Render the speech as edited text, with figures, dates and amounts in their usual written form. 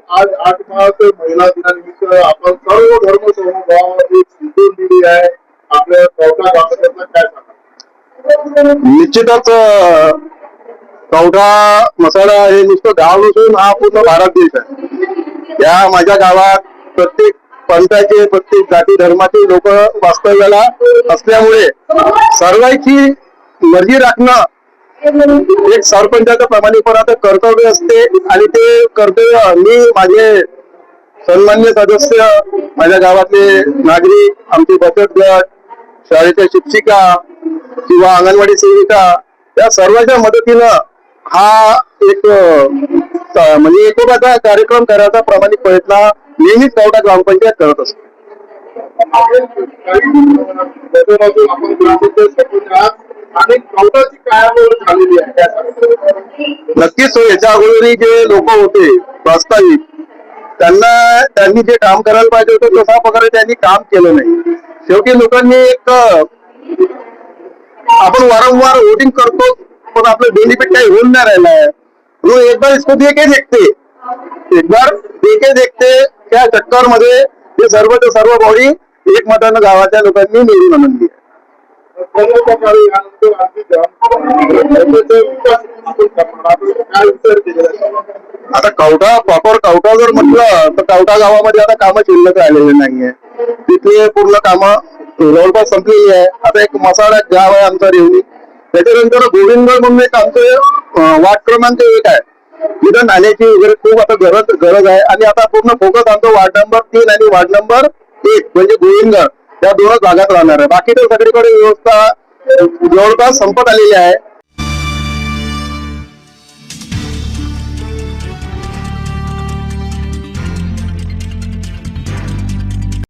आज 8 मार्च महिला दिनानिमित्त आपण सर्व धर्म समूह एक सिद्धून दिली आहे आपल्या कवठा गावाबद्दल काय सांगा? निश्चितच कवठा मसाला हे नुसतं गाव नसून हा पूर्ण भारत देश आहे। या माझ्या गावात प्रत्येक पंथाचे प्रत्येक जाती धर्माचे लोक वास्तव्याला असल्यामुळे सर्वांची मर्जी राखणं एक सरपंचाचं प्रामाणिकपणाचं कर्तव्य असते आणि ते कर्तव्य मी माझे सन्मान्य सदस्य, माझ्या गावातले नागरिक, आमचे बचत गट, शाळेच्या शिक्षिका किंवा अंगणवाडी सेविका या सर्वांच्या मदतीनं हा एक म्हणजे एकोप्याचा कार्यक्रम करायचा प्रामाणिक प्रयत्न नेहमीच कवठा ग्रामपंचायत करत असते। आणि कवठाची काय झालेली आहे? नक्कीच याच्या अगोदर जे लोक होते वास्तविक त्यांनी जे काम करायला पाहिजे होतं तशा प्रकारे त्यांनी काम केलं नाही। शेवटी लोकांनी एक आपण वारंवार वोटिंग करतो पण आपलं बेनिफिट काही होऊन नाही राहिला है। वो एक बार इसको देके देखते त्या चक्कर मध्ये हे सर्व बॉडी एकमतानं गावाच्या लोकांनी निवडून आणली आहे। आता कवठा प्रॉपर कवठा जर म्हटलं तर कवठा गावामध्ये आता कामं शिल्लक राहिलेले नाहीये। तिथले पूर्ण कामं जवळपास संपलेली आहे। आता एक मसाला गाव आहे आमचा रेवणी, त्याच्यानंतर गोविंदगड म्हणून एक आमचं वार्ड क्रमांक 1 आहे, तिथं नाल्याची वगैरे खूप आता गरज आहे। आणि आता पूर्ण फोकस आमचं वार्ड नंबर 3 आणि वार्ड नंबर 1 म्हणजे गोविंदगड या 2 भागात राहणार आहे। बाकी तर सगळीकडे व्यवस्था जवळपास संपत आलेली आहे।